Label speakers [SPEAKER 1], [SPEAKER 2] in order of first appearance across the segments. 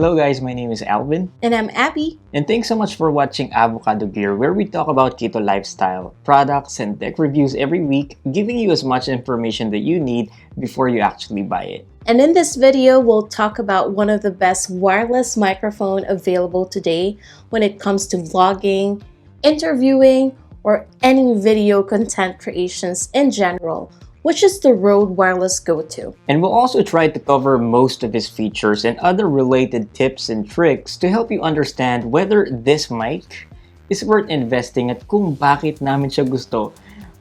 [SPEAKER 1] Hello guys, my name is Alvin.
[SPEAKER 2] And I'm Abby.
[SPEAKER 1] And thanks so much for watching Avocado Gear, where we talk about keto lifestyle, products, and tech reviews every week, giving you as much information that you need before you actually buy it.
[SPEAKER 2] And in this video, we'll talk about one of the best wireless microphone available today when it comes to vlogging, interviewing, or any video content creations in general, which is the Rode Wireless Go-To.
[SPEAKER 1] And we'll also try to cover most of its features and other related tips and tricks to help you understand whether this mic is worth investing at kung bakit namin siya gusto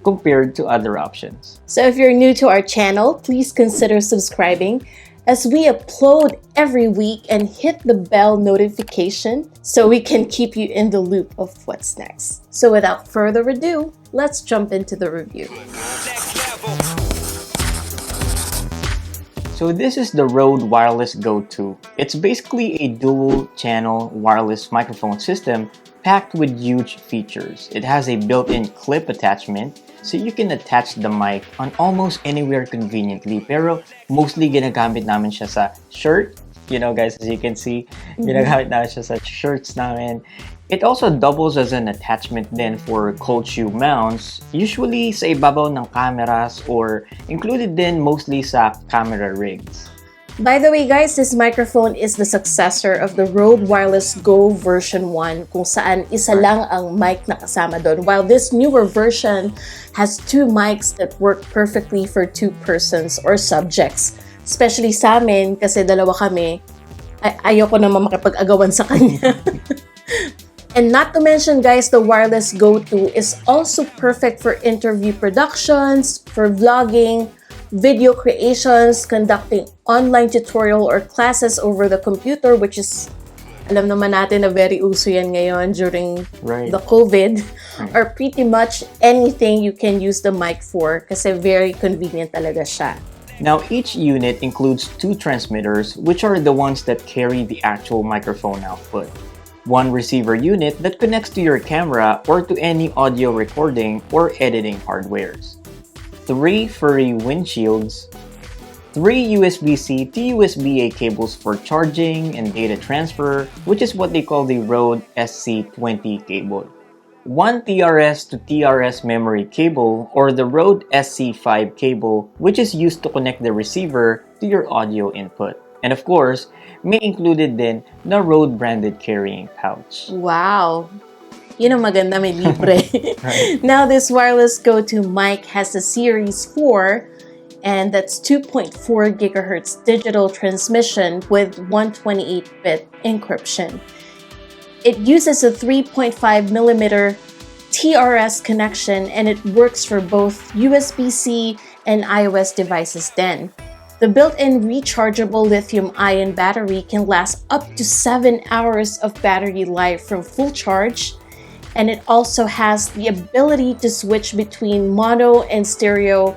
[SPEAKER 1] compared to other options.
[SPEAKER 2] So if you're new to our channel, please consider subscribing as we upload every week, and hit the bell notification so we can keep you in the loop of what's next. So without further ado, let's jump into the review.
[SPEAKER 1] So this is the Rode Wireless Go-To. It's basically a dual-channel wireless microphone system packed with huge features. It has a built-in clip attachment, so you can attach the mic on almost anywhere conveniently. Pero mostly ginagamit namin siya sa shirt. You know guys, as you can see, ginagamit namin siya sa shirts namin. It also doubles as an attachment then for cold shoe mounts, usually sa ibabaw ng cameras or included din mostly sa camera rigs.
[SPEAKER 2] By the way guys, this microphone is the successor of the Rode Wireless Go version 1, kung saan isa lang ang mic na kasama doon, while this newer version has two mics that work perfectly for two persons or subjects. Especially sa amin, kasi dalawa kami, ayoko naman makipag-agawan sa kanya. And not to mention guys, the Wireless Go-To is also perfect for interview productions, for vlogging, video creations, conducting online tutorial or classes over the computer, which is, alam naman natin na very uso yan ngayon during the COVID, or pretty much anything you can use the mic for kasi very convenient talaga siya.
[SPEAKER 1] Now, each unit includes two transmitters, which are the ones that carry the actual microphone output. One receiver unit that connects to your camera or to any audio recording or editing hardwares. 3 furry windshields, 3 USB-C to USB-A cables for charging and data transfer, which is what they call the Rode SC20 cable, 1 TRS to TRS memory cable or the Rode SC5 cable, which is used to connect the receiver to your audio input. And of course, may included din na Rode branded carrying pouch.
[SPEAKER 2] Wow! Yun ang maganda, may libre.
[SPEAKER 1] Right.
[SPEAKER 2] Now, this Wireless Go-To mic has a Series 4, and that's 2.4 gigahertz digital transmission with 128-bit encryption. It uses a 3.5 millimeter TRS connection, and it works for both USB-C and iOS devices then. The built-in rechargeable lithium-ion battery can last up to 7 hours of battery life from full charge, and it also has the ability to switch between mono and stereo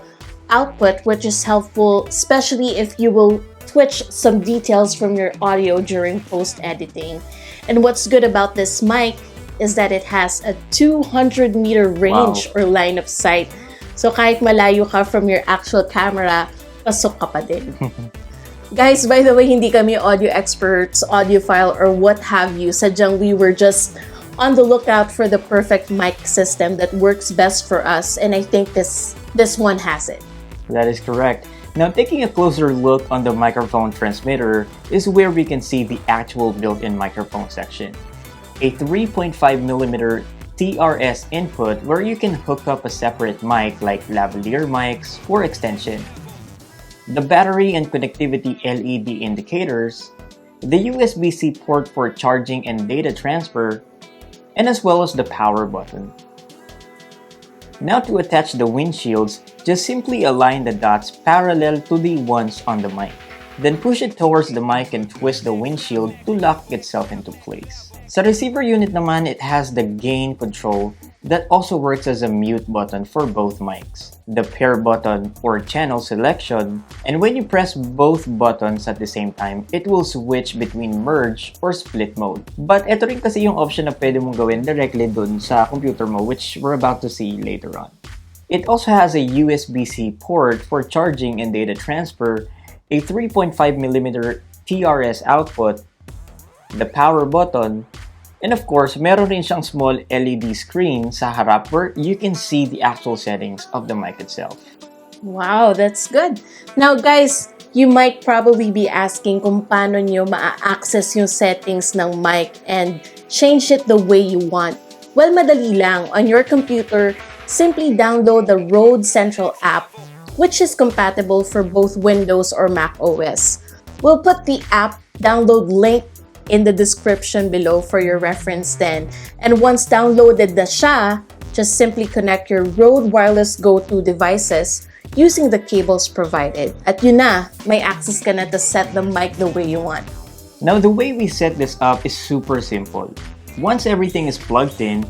[SPEAKER 2] output, which is helpful, especially if you will switch some details from your audio during post-editing. And what's good about this mic is that it has a 200-meter range or line of sight. So kahit malayo ka from your actual camera, pasok ka pa din. Guys, by the way, hindi kami audio experts, audiophile, or what have you. Sadyang we were just on the lookout for the perfect mic system that works best for us, and I think this one has it.
[SPEAKER 1] That is correct. Now, taking a closer look on the microphone transmitter is where we can see the actual built-in microphone section. A 3.5mm TRS input where you can hook up a separate mic like lavalier mics or extension. The battery and connectivity LED indicators, the USB-C port for charging and data transfer, and as well as the power button. Now to attach the windshields, just simply align the dots parallel to the ones on the mic. Then push it towards the mic and twist the windshield to lock itself into place. Sa receiver unit naman, it has the gain control that also works as a mute button for both mics, the pair button or channel selection, and when you press both buttons at the same time, it will switch between merge or split mode. But ito rin kasi yung option na pwede mong gawin directly dun sa computer mo, which we're about to see later on. It also has a USB-C port for charging and data transfer, a 3.5mm TRS output, the power button, and of course, meron rin siyang small LED screen sa harap where you can see the actual settings of the mic itself.
[SPEAKER 2] Wow, that's good. Now guys, you might probably be asking kung paano nyo ma-access yung settings ng mic and change it the way you want. Well, madali lang. On your computer, simply download the Rode Central app, which is compatible for both Windows or Mac OS. We'll put the app download link in the description below for your reference then. And once downloaded na siya, just simply connect your Rode Wireless Go 2 devices using the cables provided. At yun na, may access ka na to set the mic the way you want.
[SPEAKER 1] Now, the way we set this up is super simple. Once everything is plugged in,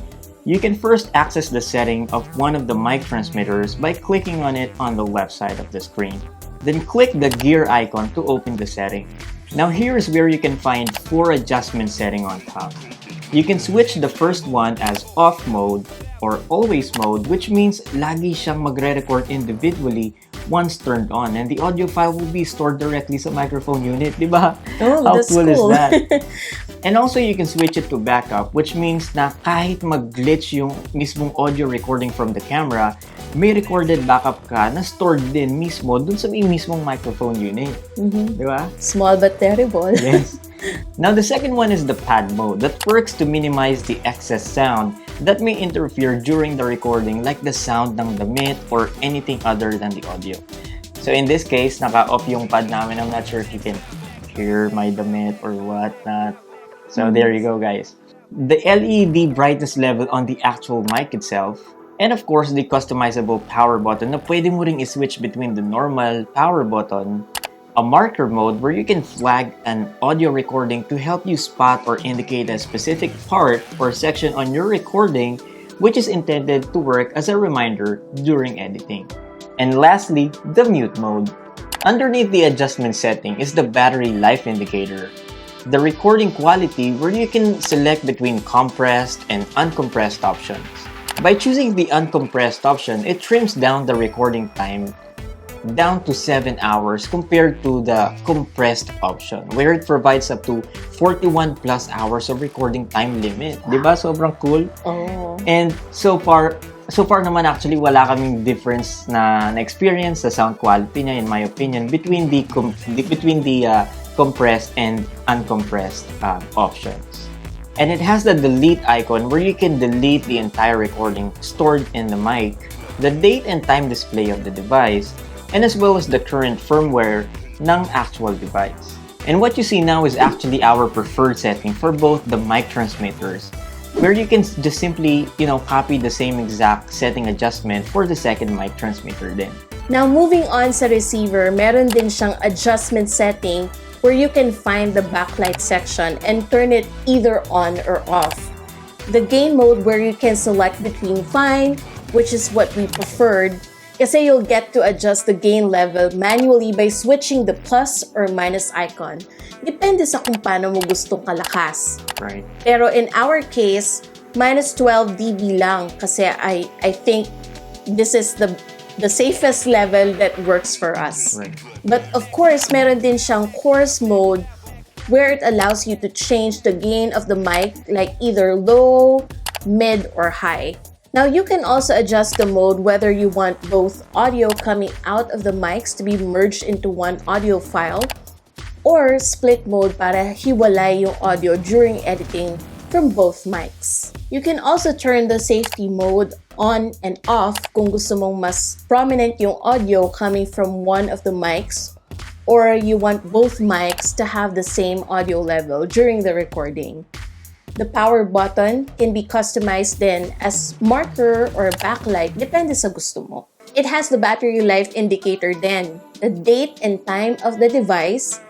[SPEAKER 1] you can first access the setting of one of the mic transmitters by clicking on it on the left side of the screen. Then click the gear icon to open the setting. Now here is where you can find 4 adjustment settings on top. You can switch the first one as off mode or always mode, which means lagi siyang magre-record individually once turned on, and the audio file will be stored directly sa microphone unit, di ba?
[SPEAKER 2] Oh,
[SPEAKER 1] How
[SPEAKER 2] that's
[SPEAKER 1] cool is
[SPEAKER 2] cool.
[SPEAKER 1] that? And also you can switch it to backup, which means na kahit mag-glitch yung mismong audio recording from the camera, may recorded backup ka na stored din mismo dun sa may mismong microphone unit. Di ba?
[SPEAKER 2] Small but terrible.
[SPEAKER 1] Yes. Now the second one is the pad mode that works to minimize the excess sound that may interfere during the recording, like the sound ng damit or anything other than the audio. So in this case, naka-off yung pad namin. I'm not sure if you can hear my damit or whatnot. So there you go, guys. The LED brightness level on the actual mic itself, and of course the customizable power button na pwede mo ring i-switch between the normal power button, a marker mode where you can flag an audio recording to help you spot or indicate a specific part or section on your recording, which is intended to work as a reminder during editing. And lastly, the mute mode. Underneath the adjustment setting is the battery life indicator, the recording quality where you can select between compressed and uncompressed options. By choosing the uncompressed option, it trims down the recording time down to 7 hours compared to the compressed option, where it provides up to 41 plus hours of recording time limit. Diba? Sobrang cool.
[SPEAKER 2] Oh.
[SPEAKER 1] And so far naman actually wala kaming difference na experience sa sound quality niya, in my opinion, between the compressed and uncompressed options. And it has the delete icon where you can delete the entire recording stored in the mic, the date and time display of the device, and as well as the current firmware ng actual device. And what you see now is actually our preferred setting for both the mic transmitters, where you can just simply, copy the same exact setting adjustment for the second mic transmitter din.
[SPEAKER 2] Now, moving on sa receiver, meron din siyang adjustment setting where you can find the backlight section and turn it either on or off. The gain mode where you can select between fine, which is what we preferred, kasi you'll get to adjust the gain level manually by switching the plus or minus icon. Depende sa kung paano mo gustong kalakas.
[SPEAKER 1] Right.
[SPEAKER 2] Pero in our case, minus 12 dB lang kasi I think this is the safest level that works for us.
[SPEAKER 1] Right.
[SPEAKER 2] But of course, meron din siyang coarse mode where it allows you to change the gain of the mic like either low, mid, or high. Now, you can also adjust the mode whether you want both audio coming out of the mics to be merged into one audio file or split mode para hiwalay yung audio during editing from both mics. You can also turn the safety mode on and off kung gusto mong mas prominent yung audio coming from one of the mics or you want both mics to have the same audio level during the recording. The power button can be customized then as marker or backlight, depende sa gusto mo. It has the battery life indicator then, the date and time of the device,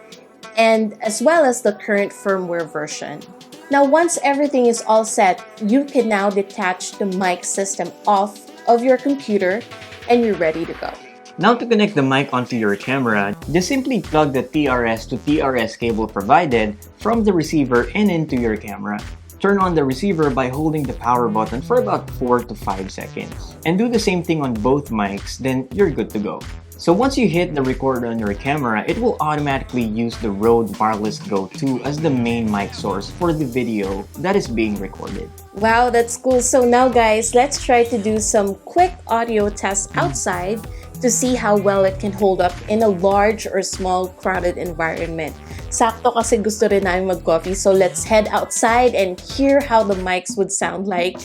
[SPEAKER 2] and as well as the current firmware version. Now, once everything is all set, you can now detach the mic system off of your computer and you're ready to go.
[SPEAKER 1] Now to connect the mic onto your camera, just simply plug the TRS to TRS cable provided from the receiver and into your camera. Turn on the receiver by holding the power button for about 4 to 5 seconds. And do the same thing on both mics, then you're good to go. So once you hit the record on your camera, it will automatically use the Rode Wireless Go 2 as the main mic source for the video that is being recorded.
[SPEAKER 2] Wow, that's cool. So now guys, let's try to do some quick audio tests outside to see how well it can hold up in a large or small crowded environment. Sakto kasi gusto rin namin mag-coffee, so let's head outside and hear how the mics would sound like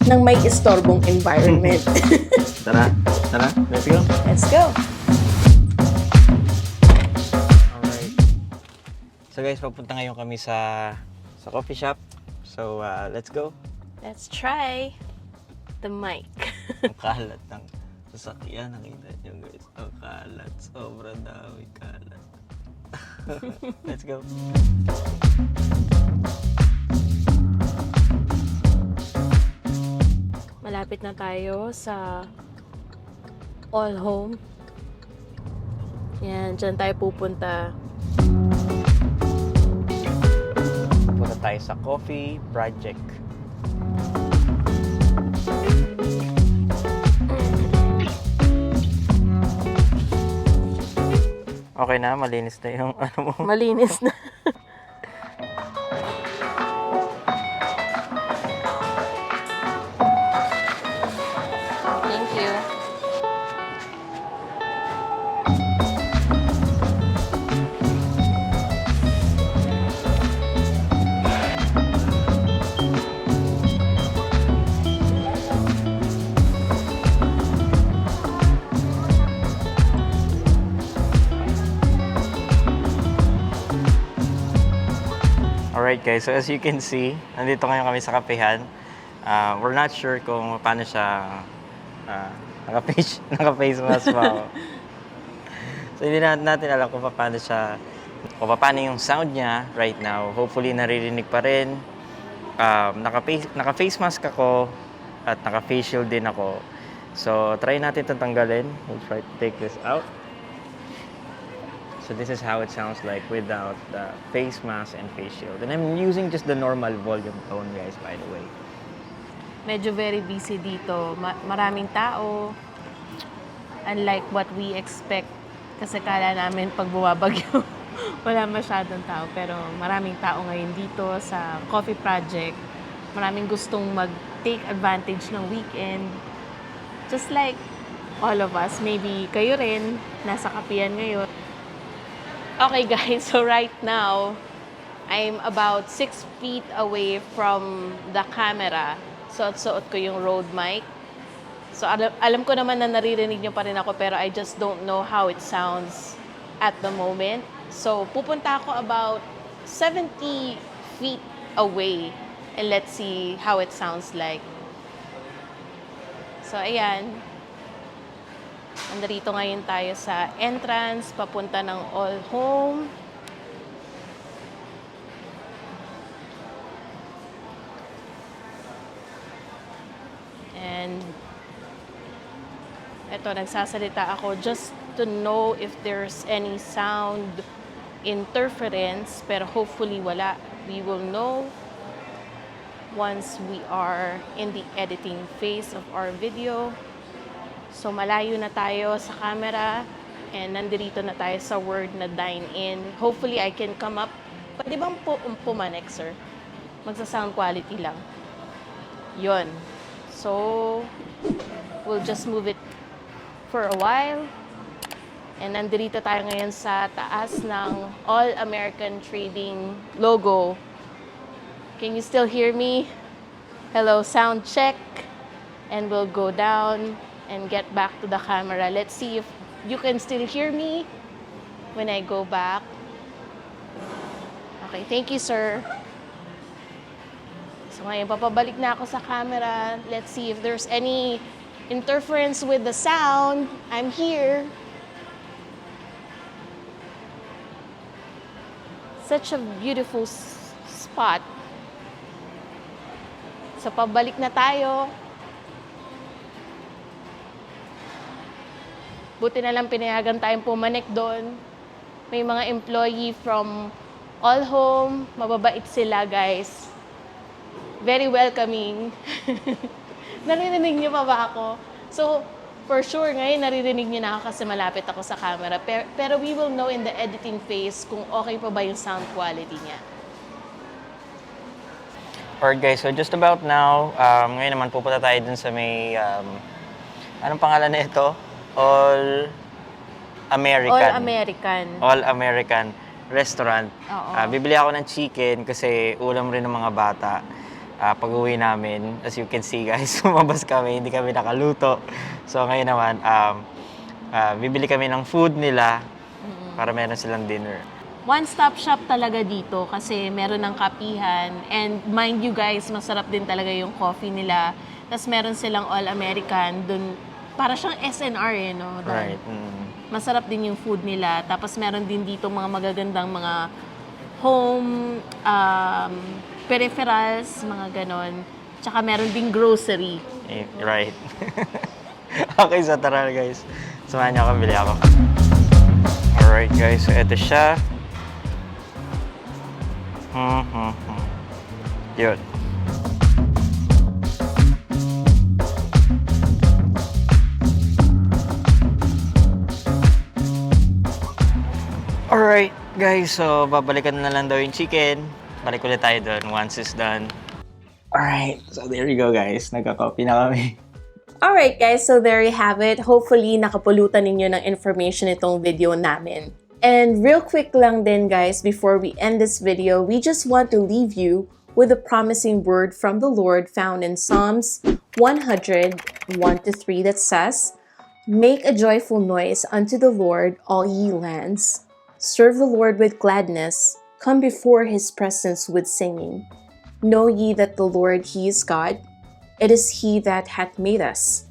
[SPEAKER 2] nang may istorbong environment.
[SPEAKER 1] Tara, let's go.
[SPEAKER 2] Let's go!
[SPEAKER 1] Alright. So guys, papunta ngayon kami sa coffee shop. So let's go.
[SPEAKER 2] Let's try the mic.
[SPEAKER 1] Ang kalat ng sasakyan, nakita nyo guys. Ang kalat, sobrang dami kalat. Let's go.
[SPEAKER 2] Malapit na tayo sa All Home. Yan, dyan tayo pupunta.
[SPEAKER 1] Punta tayo sa coffee project. Okay na, malinis na yung ano mo.
[SPEAKER 2] Malinis na. Thank you.
[SPEAKER 1] Alright guys, so as you can see, nandito ngayon kami sa kapehan. We're not sure kung paano siya naka-face mask pa ako. So hindi natin alam kung paano siya, kung paano yung sound niya right now. Hopefully naririnig pa rin. Naka-face mask ako at naka-face shield din ako. So try natin itong tanggalin. We'll try to take this out. So this is how it sounds like without the face mask and face shield. And I'm using just the normal volume tone, guys, by the way.
[SPEAKER 2] Medyo very busy dito. Maraming tao. Unlike what we expect. Kasi kala namin pag bumabagyo, wala masyadong tao. Pero maraming tao ngayon dito sa coffee project. Maraming gustong mag-take advantage ng weekend. Just like all of us. Maybe kayo rin, nasa kapihan ngayon. Okay guys, so right now, I'm about 6 feet away from the camera. Suot ko yung Rode mic. So alam ko naman na naririnig nyo pa rin ako, pero I just don't know how it sounds at the moment. So pupunta ako about 70 feet away and let's see how it sounds like. So ayan. Nandito ngayon tayo sa entrance, papunta ng All Home. And eto, nagsasalita ako just to know if there's any sound interference, pero hopefully wala. We will know once we are in the editing phase of our video. So malayo na tayo sa camera and nandito na tayo sa word na dine in. Hopefully I can come up. Pwede bang pumanek, sir? Magsa-sound quality lang. Yon. So we'll just move it for a while. And nandito tayo ngayon sa taas ng All American Trading logo. Can you still hear me? Hello, sound check. And we'll go down and get back to the camera. Let's see if you can still hear me when I go back. Okay, thank you, sir. So ngayon, papabalik na ako sa camera. Let's see if there's any interference with the sound. I'm here. Such a beautiful spot. So pabalik na tayo. Buti na lang pinayagan tayong pumanik doon. May mga employee from All Home. Mababait sila, guys. Very welcoming. Narinig niyo pa ba ako? So, For sure, ngayon naririnig niyo na ako kasi malapit ako sa camera. Pero we will know in the editing phase kung okay pa ba yung sound quality niya.
[SPEAKER 1] Alright guys, so just about now, ngayon naman pupunta tayo dun sa may, anong pangalan na ito? All American restaurant. Bibili ako ng chicken kasi ulam rin ng mga bata. Pag-uwi namin, as you can see guys, lumabas kami, hindi kami nakaluto. So ngayon naman, bibili kami ng food nila para meron silang dinner.
[SPEAKER 2] One-stop shop talaga dito kasi meron ng kapihan. And mind you guys, masarap din talaga yung coffee nila. Tapos meron silang All-American dun. Para siyang SNR no? Dun.
[SPEAKER 1] Right.
[SPEAKER 2] Masarap din yung food nila. Tapos meron din dito mga magagandang mga home peripherals, mga ganon. Tsaka meron ding grocery.
[SPEAKER 1] Right. Okay, so tara guys. Samahan niyo ako, bili ako. Alright guys, so ito siya. Yun. Alright guys, so babalikan na lang daw yung chicken. Balik ulit tayo doon once it's done. Alright, so there you go guys. Nagka-copy na kami.
[SPEAKER 2] Alright guys, so there you have it. Hopefully nakapulutan ninyo ng information itong video namin. And real quick lang din guys, before we end this video, we just want to leave you with a promising word from the Lord found in Psalms 100, 1-3 that says, "Make a joyful noise unto the Lord, all ye lands. Serve the Lord with gladness. Come before his presence with singing. Know ye that the Lord, he is God. It is he that hath made us,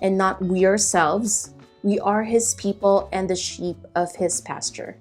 [SPEAKER 2] and not we ourselves. We are his people and the sheep of his pasture."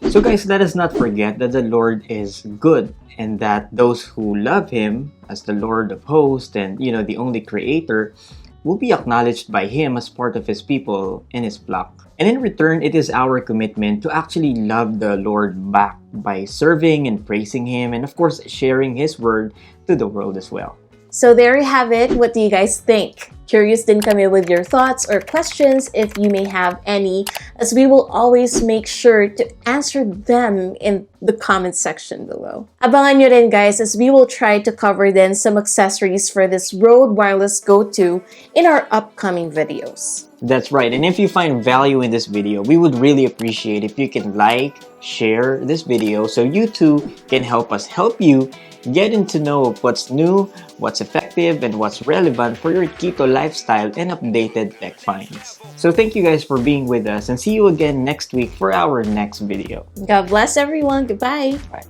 [SPEAKER 1] So guys, let us not forget that the Lord is good and that those who love him as the Lord of hosts and, the only creator will be acknowledged by him as part of his people and his flock. And in return, it is our commitment to actually love the Lord back by serving and praising him and of course sharing his word to the world as well.
[SPEAKER 2] So there you have it. What do you guys think? Curious din kami with your thoughts or questions if you may have any, as we will always make sure to answer them in the comment section below. Abangan nyo rin guys as we will try to cover then some accessories for this Rode Wireless Go 2 in our upcoming videos.
[SPEAKER 1] That's right. And if you find value in this video, we would really appreciate if you can like, share this video so you too can help us help you getting to know what's new, what's effective, and what's relevant for your keto lifestyle and updated tech finds. So thank you guys for being with us and see you again next week for our next video.
[SPEAKER 2] God bless everyone. Goodbye.
[SPEAKER 1] Bye.